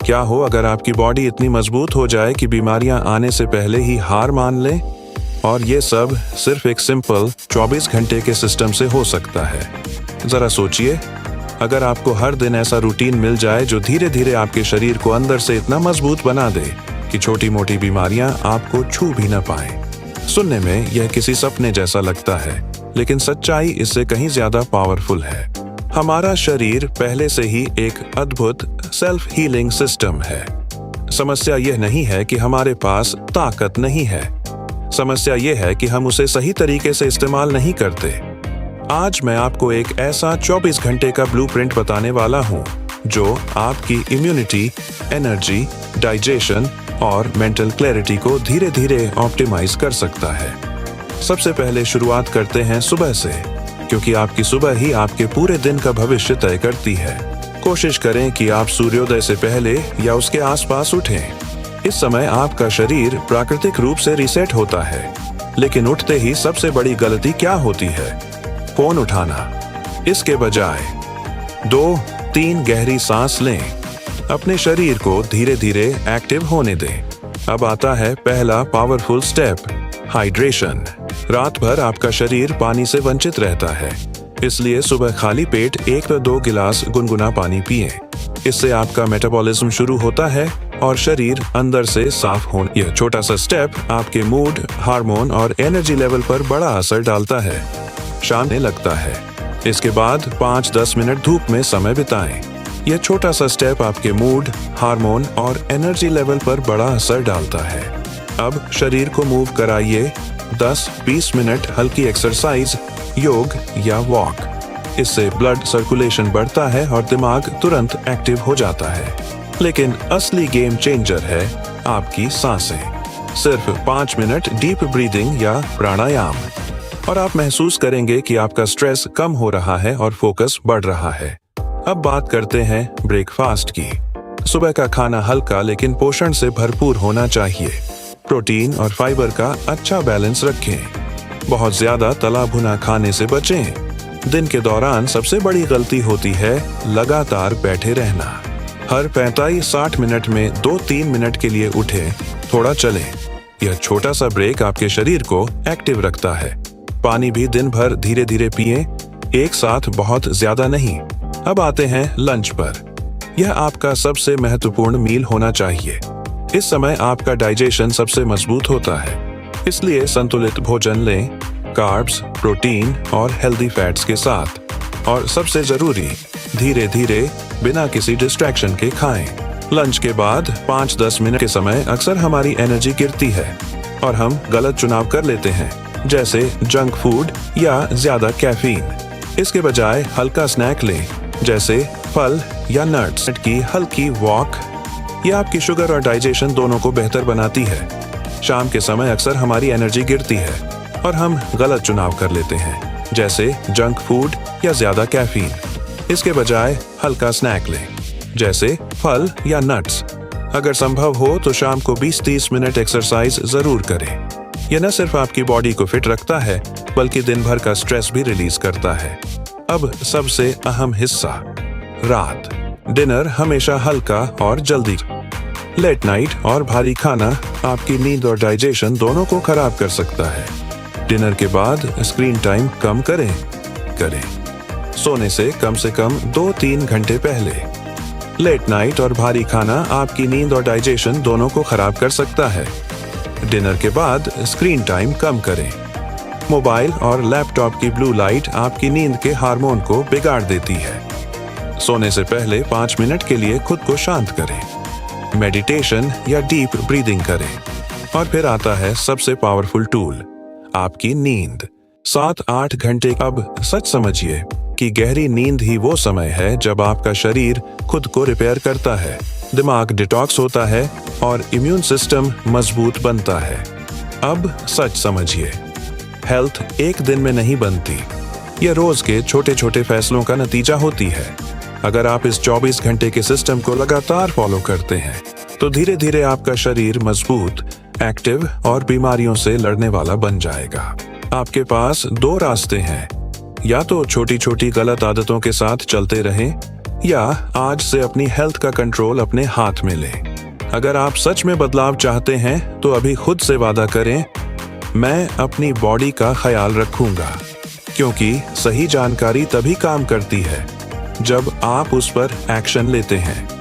क्या हो अगर आपकी बॉडी इतनी मजबूत हो जाए कि बीमारियां आने से पहले ही हार मान ले? और ये सब सिर्फ एक सिंपल 24 घंटे के सिस्टम से हो सकता है। जरा सोचिए, अगर आपको हर दिन ऐसा रूटीन मिल जाए जो धीरे धीरे आपके शरीर को अंदर से इतना मजबूत बना दे कि छोटी मोटी बीमारियां आपको छू भी न पाए। सुनने में यह किसी सपने जैसा लगता है, लेकिन सच्चाई इससे कहीं ज्यादा पावरफुल है। हमारा शरीर पहले से ही एक अद्भुत सेल्फ हीलिंग सिस्टम है। समस्या यह नहीं है कि हमारे पास ताकत नहीं है, समस्या यह है कि हम उसे सही तरीके से इस्तेमाल नहीं करते। आज मैं आपको एक ऐसा 24 घंटे का ब्लूप्रिंट बताने वाला हूं जो आपकी इम्यूनिटी, एनर्जी, डाइजेशन और मेंटल क्लैरिटी को धीरे धीरे ऑप्टिमाइज कर सकता है। सबसे पहले शुरुआत करते हैं सुबह से, क्योंकि आपकी सुबह ही आपके पूरे दिन का भविष्य तय करती है। कोशिश करें कि आप सूर्योदय से पहले या उसके आसपास उठें। इस समय आपका शरीर प्राकृतिक रूप से रीसेट होता है, लेकिन उठते ही सबसे बड़ी गलती क्या होती है? फोन उठाना। इसके बजाय 2-3 गहरी सांस लें। अपने शरीर को धीरे धीरे एक्टिव होने दें। अब आता है पहला पावरफुल स्टेप, हाइड्रेशन। रात भर आपका शरीर पानी से वंचित रहता है, इसलिए सुबह खाली पेट 1 या 2 गिलास गुनगुना पानी पिएं। इससे आपका मेटाबॉलिज्म शुरू होता है और शरीर अंदर से साफ होना। यह छोटा सा स्टेप आपके मूड, हार्मोन और एनर्जी लेवल पर बड़ा असर डालता है। शाम ने लगता है। इसके बाद 5-10 मिनट धूप में समय बिताएं। यह छोटा सा स्टेप आपके मूड, हार्मोन और एनर्जी लेवल पर बड़ा असर डालता है। अब शरीर को मूव कराइए। 10-20 मिनट हल्की एक्सरसाइज, योग या वॉक। इससे ब्लड सर्कुलेशन बढ़ता है और दिमाग तुरंत एक्टिव हो जाता है। लेकिन असली गेम चेंजर है आपकी सांसें। सिर्फ 5 मिनट डीप ब्रीदिंग या प्राणायाम और आप महसूस करेंगे कि आपका स्ट्रेस कम हो रहा है और फोकस बढ़ रहा है। अब बात करते हैं ब्रेकफास्ट की। सुबह का खाना हल्का लेकिन पोषण से भरपूर होना चाहिए। प्रोटीन और फाइबर का अच्छा बैलेंस रखें। बहुत ज्यादा तला भुना खाने से बचें। दिन के दौरान सबसे बड़ी गलती होती है लगातार बैठे रहना। हर 45-60 मिनट में 2-3 मिनट के लिए उठें, थोड़ा चलें। यह छोटा सा ब्रेक आपके शरीर को एक्टिव रखता है। पानी भी दिन भर धीरे धीरे पिएं, एक साथ बहुत ज्यादा नहीं। अब आते हैं लंच पर। यह आपका सबसे महत्वपूर्ण मील होना चाहिए। इस समय आपका डाइजेशन सबसे मजबूत होता है, इसलिए संतुलित भोजन लें, कार्ब्स, प्रोटीन और हेल्दी फैट्स के साथ। और सबसे जरूरी, धीरे धीरे बिना किसी डिस्ट्रैक्शन के खाएं। लंच के बाद 5-10 मिनट के समय अक्सर हमारी एनर्जी गिरती है और हम गलत चुनाव कर लेते हैं, जैसे जंक फूड या ज्यादा कैफीन। इसके बजाय हल्का स्नैक लें, जैसे फल या नट्स की हल्की वॉक। यह आपकी शुगर और डाइजेशन दोनों को बेहतर बनाती है। शाम के समय अक्सर हमारी एनर्जी गिरती है और हम गलत चुनाव कर लेते हैं, जैसे जंक फूड या ज्यादा कैफीन। इसके बजाय हल्का स्नैक लें, जैसे फल या नट्स। अगर संभव हो तो शाम को 20-30 मिनट एक्सरसाइज जरूर करें। यह न सिर्फ आपकी बॉडी को फिट रखता है, बल्कि दिन भर का स्ट्रेस भी रिलीज करता है। अब सबसे अहम हिस्सा, रात। डिनर हमेशा हल्का और जल्दी। लेट नाइट और भारी खाना आपकी नींद और डाइजेशन दोनों को खराब कर सकता है। डिनर के बाद स्क्रीन टाइम कम करें। सोने से कम 2-3 घंटे पहले। लेट नाइट और भारी खाना आपकी नींद और डाइजेशन दोनों को खराब कर सकता है। डिनर के बाद स्क्रीन टाइम कम करें। मोबाइल और लैपटॉप की ब्लू लाइट आपकी नींद के हार्मोन को बिगाड़ देती है। सोने से पहले 5 मिनट के लिए खुद को शांत करें। मेडिटेशन या डीप ब्रीदिंग करें। और फिर आता है सबसे पावरफुल टूल, आपकी नींद। 7-8 घंटे। अब सच समझिए कि गहरी नींद ही वो समय है जब आपका शरीर खुद को रिपेयर करता है, दिमाग डिटॉक्स होता है और इम्यून सिस्टम मजबूत बनता है। अब सच समझिए, हेल्थ एक दिन में नहीं बनती। यह रोज के छोटे छोटे फैसलों का नतीजा होती है। अगर आप इस 24 घंटे के सिस्टम को लगातार फॉलो करते हैं, तो धीरे धीरे आपका शरीर मजबूत, एक्टिव और बीमारियों से लड़ने वाला बन जाएगा। आपके पास 2 रास्ते हैं, या तो छोटी छोटी गलत आदतों के साथ चलते रहें, या आज से अपनी हेल्थ का कंट्रोल अपने हाथ में लें। अगर आप सच में बदलाव चाहते हैं तो अभी खुद से वादा करें, मैं अपनी बॉडी का ख्याल रखूंगा, क्योंकि सही जानकारी तभी काम करती है जब आप उस पर एक्शन लेते हैं।